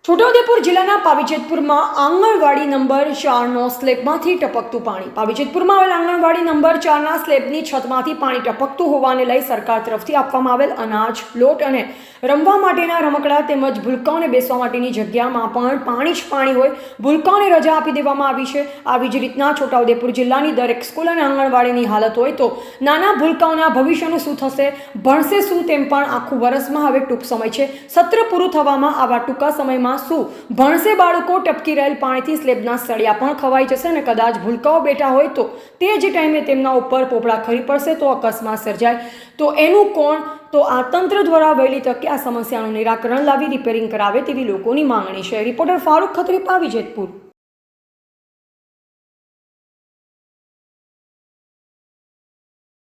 છોટાઉદેપુર જિલ્લાના પાવીજેતપુરમાં આંગણવાડી નંબર 4નો સ્લેબમાંથી ટપકતું પાણી. પાવીજેતપુરમાં આવેલ આંગણવાડી નંબર 4ના સ્લેબની છતમાંથી પાણી ટપકતું હોવાને લઈ સરકાર તરફથી આપવામાં આવેલ અનાજ, લોટ અને રમવા માટેના રમકડા તેમજ ભૂલકાઓને બેસવા માટેની જગ્યામાં પણ પાણી જ પાણી હોય. ભૂલકાઓને રજા આપી દેવામાં આવી છે. આવી જ રીતના છોટાઉદેપુર જિલ્લાની દરેક સ્કૂલ અને આંગણવાડીની હાલત હોય તો નાના ભૂલકાઓના ભવિષ્યનું શું થશે, ભણશે શું, તેમ પણ આખું વર્ષમાં હવે ટૂંક સમય છે. સત્ર પૂરું થવામાં આવા ટૂંકા સમયમાં શું ભણશે બાળકો? ટપકી રહેલ પાણીથી સ્લેબના સળિયા પણ ખવાઈ જશે અને કદાચ ભૂલકાઓ બેઠા હોય તો તે જ ટાઈમે તેમના ઉપર પોપડા ખરી પડશે તો અકસ્માત સર્જાય તો એનું કોણ? તો આ તંત્ર દ્વારા વહેલી તકે આ સમસ્યાનું નિરાકરણ લાવી રિપેરિંગ કરાવે તેવી લોકોની માંગણી છે. રિપોર્ટર ફારૂક ખત્રી, પાવીજેતપુર.